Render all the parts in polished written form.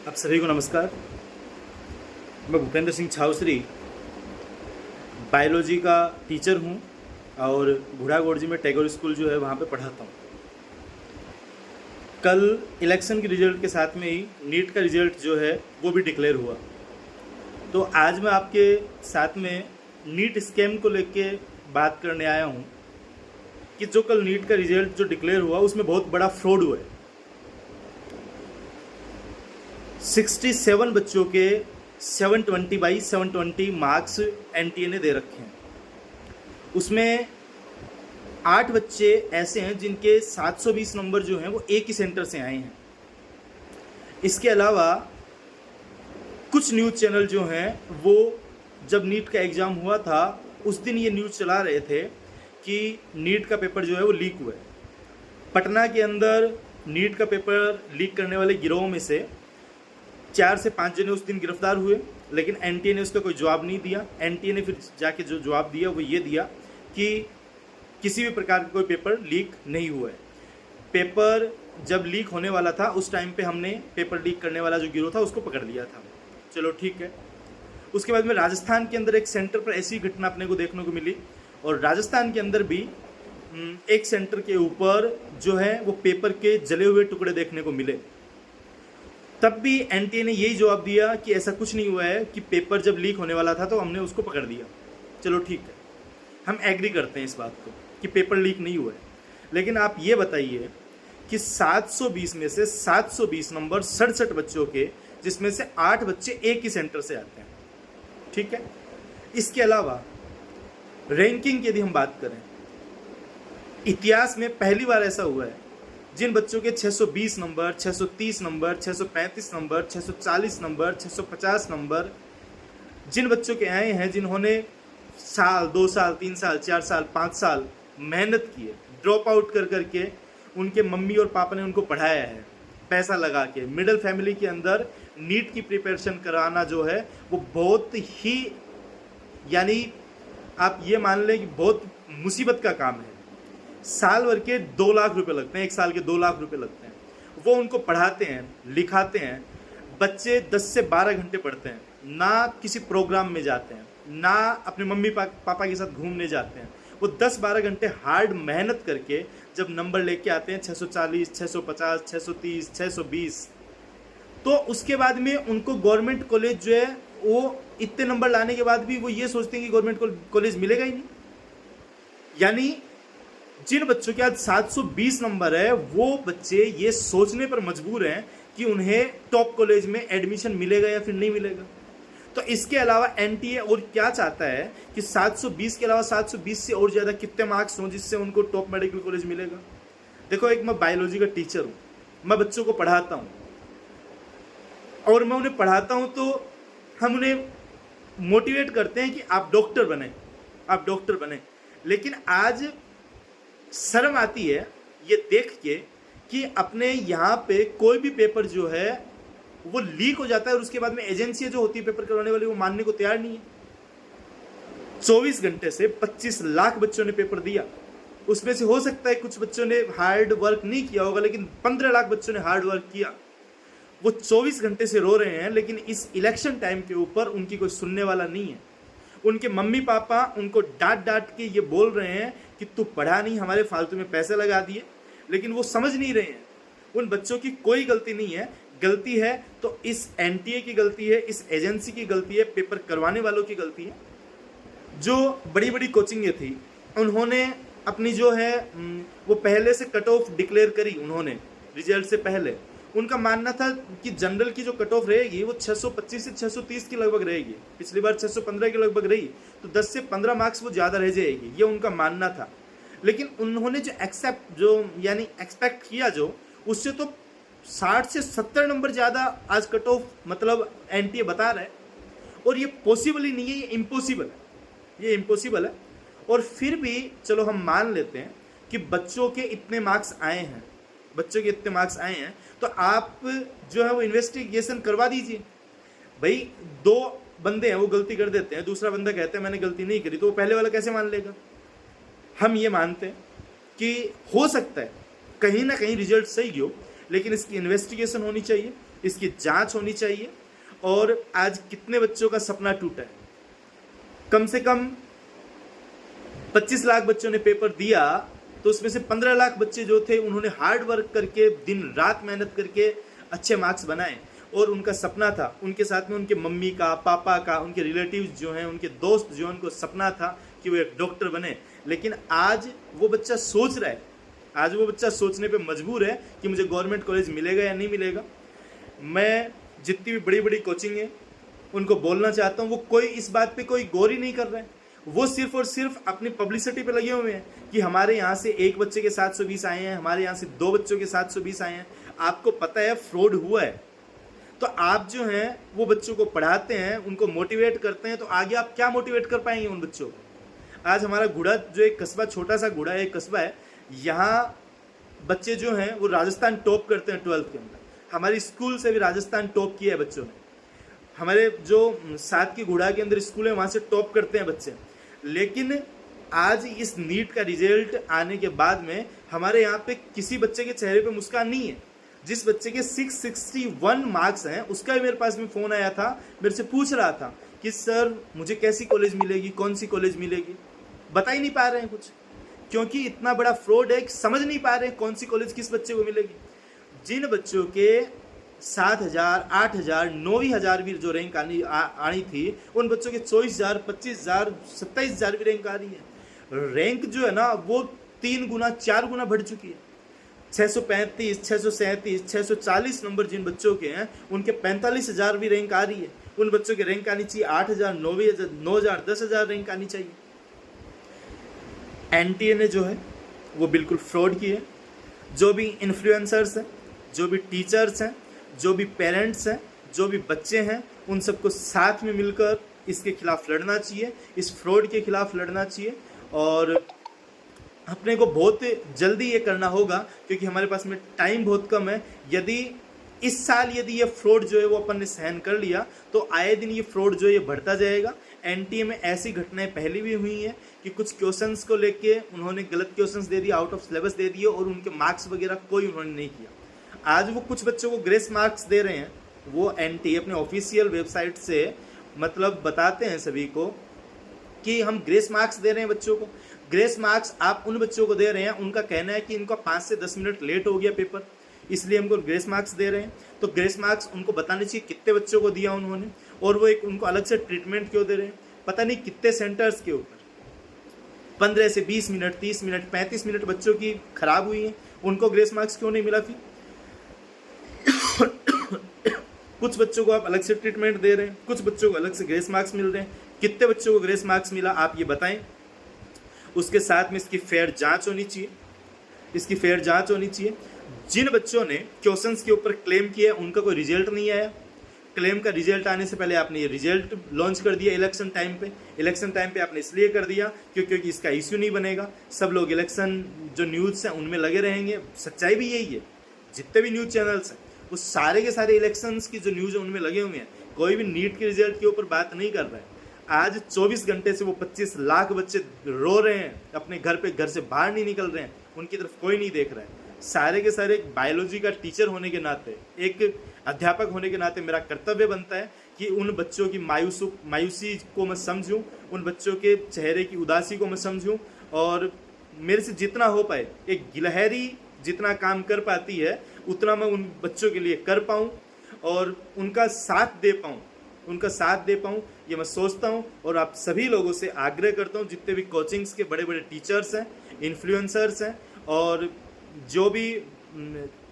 आप सभी को नमस्कार। मैं भूपेंद्र सिंह छावसरी बायोलॉजी का टीचर हूँ और घुड़ागोड़जी में टैगोर स्कूल जो है वहाँ पे पढ़ाता हूँ। कल इलेक्शन के रिजल्ट के साथ में ही नीट का रिजल्ट जो है वो भी डिक्लेयर हुआ। तो आज मैं आपके साथ में नीट स्कैम को लेके बात करने आया हूँ कि जो कल नीट का रिजल्ट जो डिक्लेयर हुआ उसमें बहुत बड़ा फ्रॉड हुआ है। 67 बच्चों के 720/720 मार्क्स एनटीए ने दे रखे हैं। उसमें 8 बच्चे ऐसे हैं जिनके 720 नंबर जो हैं वो एक ही सेंटर से आए हैं। इसके अलावा कुछ न्यूज़ चैनल जो हैं वो जब नीट का एग्ज़ाम हुआ था उस दिन ये न्यूज़ चला रहे थे कि नीट का पेपर जो है वो लीक हुआ है। पटना के अंदर नीट का पेपर लीक करने वाले गिरोह में से 4 से 5 जने उस दिन गिरफ्तार हुए, लेकिन एनटीए ने उसका कोई जवाब नहीं दिया। एनटीए ने फिर जाके जो जवाब दिया वो ये दिया कि किसी भी प्रकार का कोई पेपर लीक नहीं हुआ है। पेपर जब लीक होने वाला था उस टाइम पे हमने पेपर लीक करने वाला जो गिरोह था उसको पकड़ लिया था। चलो ठीक है। उसके बाद में राजस्थान के अंदर एक सेंटर पर ऐसी घटना अपने को देखने को मिली और राजस्थान के अंदर भी एक सेंटर के ऊपर जो है वो पेपर के जले हुए टुकड़े देखने को मिले। तब भी एनटीए ने यही जवाब दिया कि ऐसा कुछ नहीं हुआ है, कि पेपर जब लीक होने वाला था तो हमने उसको पकड़ लिया। चलो ठीक है, हम एग्री करते हैं इस बात को कि पेपर लीक नहीं हुआ है। लेकिन आप ये बताइए कि 720 में से 720 नंबर 67 बच्चों के, जिसमें से 8 बच्चे एक ही सेंटर से आते हैं, ठीक है। इसके अलावा रैंकिंग की यदि हम बात करें, इतिहास में पहली बार ऐसा हुआ है जिन बच्चों के 620 number, 630 number, 635 number, 640 number, 650 number, जिन बच्चों के आए हैं जिन्होंने साल, 2 साल, 3 साल, 4 साल, 5 साल मेहनत की है, ड्रॉप आउट कर करके उनके मम्मी और पापा ने उनको पढ़ाया है पैसा लगा के। मिडिल फैमिली के अंदर नीट की प्रिपरेशन कराना जो है वो बहुत ही, यानी आप ये मान लें कि बहुत मुसीबत का काम है। साल भर के 2 लाख रुपए लगते हैं, 1 साल के 2 लाख रुपए लगते हैं। वो उनको पढ़ाते हैं, लिखाते हैं। बच्चे 10 से 12 घंटे पढ़ते हैं, ना किसी प्रोग्राम में जाते हैं, ना अपने मम्मी पापा के साथ घूमने जाते हैं। वो 10-12 घंटे हार्ड मेहनत करके जब नंबर लेके आते हैं 640, 650, 630, 620, तो उसके बाद में उनको गवर्नमेंट कॉलेज जो है वो इतने नंबर लाने के बाद भी वो ये सोचते हैं कि गवर्नमेंट कॉलेज मिलेगा ही नहीं। यानी जिन बच्चों के आज 720 नंबर है वो बच्चे ये सोचने पर मजबूर हैं कि उन्हें टॉप कॉलेज में एडमिशन मिलेगा या फिर नहीं मिलेगा। तो इसके अलावा एनटीए और क्या चाहता है कि 720 के अलावा 720 से और ज़्यादा कितने मार्क्स हों जिससे उनको टॉप मेडिकल कॉलेज मिलेगा। देखो, एक मैं बायोलॉजी का टीचर हूँ, मैं बच्चों को पढ़ाता हूँ और मैं उन्हें पढ़ाता हूँ तो हम उन्हें मोटिवेट करते हैं कि आप डॉक्टर बने, आप डॉक्टर बने। लेकिन आज शर्म आती है ये देख के कि अपने यहाँ पे कोई भी पेपर जो है वो लीक हो जाता है और उसके बाद में एजेंसियां जो होती है पेपर करवाने वाली वो मानने को तैयार नहीं है। 24 घंटे से 25 लाख बच्चों ने पेपर दिया। उसमें से हो सकता है कुछ बच्चों ने हार्ड वर्क नहीं किया होगा, लेकिन 15 लाख बच्चों ने हार्ड वर्क किया। वो 24 घंटे से रो रहे हैं, लेकिन इस इलेक्शन टाइम के ऊपर उनकी कोई सुनने वाला नहीं है। उनके मम्मी पापा उनको डांट डांट के ये बोल रहे हैं कि तू पढ़ा नहीं, हमारे फालतू में पैसे लगा दिए, लेकिन वो समझ नहीं रहे हैं उन बच्चों की कोई गलती नहीं है। गलती है तो इस एनटीए की गलती है, इस एजेंसी की गलती है, पेपर करवाने वालों की गलती है। जो बड़ी बड़ी कोचिंगें थी उन्होंने अपनी जो है वो पहले से कट ऑफ डिक्लेयर करी। उन्होंने रिजल्ट से पहले उनका मानना था कि जनरल की जो कट ऑफ रहेगी वो 625 से 630 के लगभग रहेगी। पिछली बार 615 के लगभग रही, तो 10 से 15 मार्क्स वो ज़्यादा रह जाएगी, ये उनका मानना था। लेकिन उन्होंने जो एक्सपेक्ट किया जो उससे तो 60 से 70 नंबर ज़्यादा आज कट ऑफ मतलब एनटीए बता रहा है। और ये पॉसिबल ही नहीं है, ये इम्पॉसिबल है, ये इम्पॉसिबल है। और फिर भी चलो हम मान लेते हैं कि बच्चों के इतने मार्क्स आए हैं, बच्चों के इतने मार्क्स आए हैं, तो आप जो है वो इन्वेस्टिगेशन करवा दीजिए। भाई 2 बंदे हैं वो गलती कर देते हैं, दूसरा बंदा कहता है मैंने गलती नहीं करी, तो वो पहले वाला कैसे मान लेगा। हम ये मानते हैं कि हो सकता है कहीं ना कहीं रिजल्ट सही हो, लेकिन इसकी इन्वेस्टिगेशन होनी चाहिए, इसकी जांच होनी चाहिए। और आज कितने बच्चों का सपना टूटा है, कम से कम 25 लाख बच्चों ने पेपर दिया, तो उसमें से 15 लाख बच्चे जो थे उन्होंने हार्ड वर्क करके दिन रात मेहनत करके अच्छे मार्क्स बनाए, और उनका सपना था, उनके साथ में उनके मम्मी का, पापा का, उनके रिलेटिव्स जो हैं, उनके दोस्त जो हैं, उनको सपना था कि वो एक डॉक्टर बने। लेकिन आज वो बच्चा सोच रहा है, आज वो बच्चा सोचने पे मजबूर है कि मुझे गवर्नमेंट कॉलेज मिलेगा या नहीं मिलेगा। मैं जितनी भी बड़ी बड़ी कोचिंग है उनको बोलना चाहता हूँ, वो कोई इस बात पे कोई गौर ही नहीं कर रहे हैं। वो सिर्फ और सिर्फ अपनी पब्लिसिटी पे लगे हुए हैं कि हमारे यहाँ से एक बच्चे के 720 आए हैं, हमारे यहाँ से 2 बच्चों के 720 आए हैं। आपको पता है फ्रॉड हुआ है, तो आप जो हैं वो बच्चों को पढ़ाते हैं, उनको मोटिवेट करते हैं, तो आगे आप क्या मोटिवेट कर पाएंगे उन बच्चों को। आज हमारा गुड़ा जो एक कस्बा, छोटा सा गुड़ा एक कस्बा है, यहाँ बच्चे जो हैं वो राजस्थान टॉप करते हैं 12th के अंदर। हमारी स्कूल से भी राजस्थान टॉप किया है बच्चों ने। हमारे जो साथ की गुड़ा के अंदर स्कूल है वहाँ से टॉप करते हैं बच्चे। लेकिन आज इस नीट का रिजल्ट आने के बाद में हमारे यहाँ पे किसी बच्चे के चेहरे पे मुस्कान नहीं है। जिस बच्चे के 661 मार्क्स हैं उसका भी मेरे पास में फ़ोन आया था, मेरे से पूछ रहा था कि सर मुझे कैसी कॉलेज मिलेगी, कौन सी कॉलेज मिलेगी। बता ही नहीं पा रहे हैं कुछ, क्योंकि इतना बड़ा फ्रॉड है कि समझ नहीं पा रहे हैं कौन सी कॉलेज किस बच्चे को मिलेगी। जिन बच्चों के 7,000, 8,000, 9,000 भी जो रैंक आनी थी, उन बच्चों के 24,000, 25,000, 27,000 भी रैंक आ रही है। रैंक जो है ना वो 3 गुना 4 गुना बढ़ चुकी है। 635, 637, 640 नंबर जिन बच्चों के हैं उनके 45,000 भी रैंक आ रही है। उन बच्चों की रैंक आनी चाहिए 8,000, 9,000, 10,000 रैंक आनी चाहिए। एनटीए ने जो है वो बिल्कुल फ्रॉड की है। जो भी इन्फ्लुएंसर्स हैं, जो भी टीचर्स हैं, जो भी पेरेंट्स हैं, जो भी बच्चे हैं, उन सबको साथ में मिलकर इसके खिलाफ लड़ना चाहिए, इस फ्रॉड के खिलाफ लड़ना चाहिए। और अपने को बहुत जल्दी ये करना होगा, क्योंकि हमारे पास में टाइम बहुत कम है। यदि इस साल यदि ये फ्रॉड जो है वो अपन ने सहन कर लिया, तो आए दिन ये फ्रॉड जो है ये बढ़ता जाएगा। एनटीए में ऐसी घटनाएं पहले भी हुई हैं कि कुछ क्वेश्चंस को लेके उन्होंने गलत क्वेश्चंस दे दिए, आउट ऑफ सिलेबस दे दिए, और उनके मार्क्स वगैरह कोई उन्होंने नहीं किया। आज वो कुछ बच्चों को ग्रेस मार्क्स दे रहे हैं, वो एनटीए अपने ऑफिशियल वेबसाइट से मतलब बताते हैं सभी को कि हम ग्रेस मार्क्स दे रहे हैं बच्चों को। ग्रेस मार्क्स आप उन बच्चों को दे रहे हैं, उनका कहना है कि इनका 5 से 10 मिनट लेट हो गया पेपर, इसलिए हमको ग्रेस मार्क्स दे रहे हैं। तो ग्रेस मार्क्स उनको बताने चाहिए कितने बच्चों को दिया उन्होंने, और वो एक उनको अलग से ट्रीटमेंट क्यों दे रहे हैं। पता नहीं कितने सेंटर्स के ऊपर 15 से 20 मिनट, 30 मिनट, 35 मिनट बच्चों की खराब हुई है, उनको ग्रेस मार्क्स क्यों नहीं मिला फिर। कुछ बच्चों को आप अलग से ट्रीटमेंट दे रहे हैं, कुछ बच्चों को अलग से ग्रेस मार्क्स मिल रहे हैं। कितने बच्चों को ग्रेस मार्क्स मिला आप ये बताएं। उसके साथ में इसकी फेयर जांच होनी चाहिए, इसकी फेयर जांच होनी चाहिए। जिन बच्चों ने क्वेश्चंस के ऊपर क्लेम किया उनका कोई रिजल्ट नहीं आया, क्लेम का रिजल्ट आने से पहले आपने ये रिजल्ट लॉन्च कर दिया इलेक्शन टाइम पे। इलेक्शन टाइम पे आपने इसलिए कर दिया क्योंकि इसका इश्यू नहीं बनेगा, सब लोग इलेक्शन जो न्यूज़ हैं उनमें लगे रहेंगे। सच्चाई भी यही है, जितने भी न्यूज़ चैनल्स हैं वो सारे के सारे इलेक्शंस की जो न्यूज़ है उनमें लगे हुए हैं। कोई भी नीट के रिजल्ट के ऊपर बात नहीं कर रहा है। आज 24 घंटे से वो 25 लाख बच्चे रो रहे हैं अपने घर पे, घर से बाहर नहीं निकल रहे हैं, उनकी तरफ कोई नहीं देख रहा है। सारे के सारे एक बायोलॉजी का टीचर होने के नाते, एक अध्यापक होने के नाते मेरा कर्तव्य बनता है कि उन बच्चों की मायूसी को मैं समझूं, उन बच्चों के चेहरे की उदासी को मैं समझूं, और मेरे से जितना हो पाए, एक गिलहरी जितना काम कर पाती है उतना मैं उन बच्चों के लिए कर पाऊँ और उनका साथ दे पाऊँ, ये मैं सोचता हूँ। और आप सभी लोगों से आग्रह करता हूँ, जितने भी कोचिंग्स के बड़े बड़े टीचर्स हैं, इन्फ्लुएंसर्स हैं, और जो भी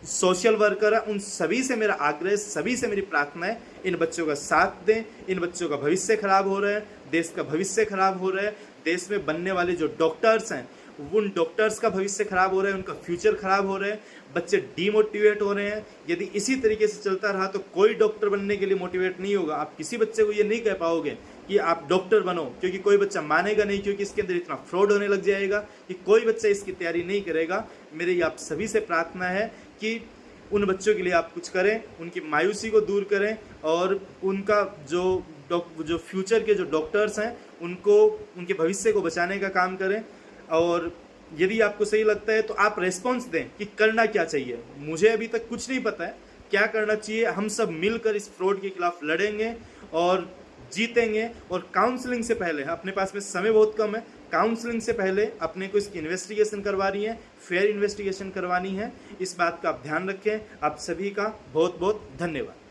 सोशल वर्कर है, उन सभी से मेरा आग्रह, सभी से मेरी प्रार्थना है, इन बच्चों का साथ दें। इन बच्चों का भविष्य खराब हो रहा है, देश का भविष्य खराब हो रहा है। देश में बनने वाले जो डॉक्टर्स हैं उन डॉक्टर्स का भविष्य खराब हो रहा है, उनका फ्यूचर खराब हो रहा है, बच्चे डीमोटिवेट हो रहे हैं। यदि इसी तरीके से चलता रहा तो कोई डॉक्टर बनने के लिए मोटिवेट नहीं होगा। आप किसी बच्चे को ये नहीं कह पाओगे कि आप डॉक्टर बनो, क्योंकि कोई बच्चा मानेगा नहीं, क्योंकि इसके अंदर इतना फ्रॉड होने लग जाएगा कि कोई बच्चा इसकी तैयारी नहीं करेगा। मेरी आप सभी से प्रार्थना है कि उन बच्चों के लिए आप कुछ करें, उनकी मायूसी को दूर करें, और उनका जो फ्यूचर के जो डॉक्टर्स हैं उनको, उनके भविष्य को बचाने का काम करें। और यदि आपको सही लगता है तो आप रेस्पॉन्स दें कि करना क्या चाहिए। मुझे अभी तक कुछ नहीं पता है क्या करना चाहिए। हम सब मिलकर इस फ्रॉड के खिलाफ लड़ेंगे और जीतेंगे। और काउंसलिंग से पहले, अपने पास में समय बहुत कम है, काउंसलिंग से पहले अपने को इसकी इन्वेस्टिगेशन करवानी है, फेयर इन्वेस्टिगेशन करवानी है। इस बात का आप ध्यान रखें। आप सभी का बहुत बहुत धन्यवाद।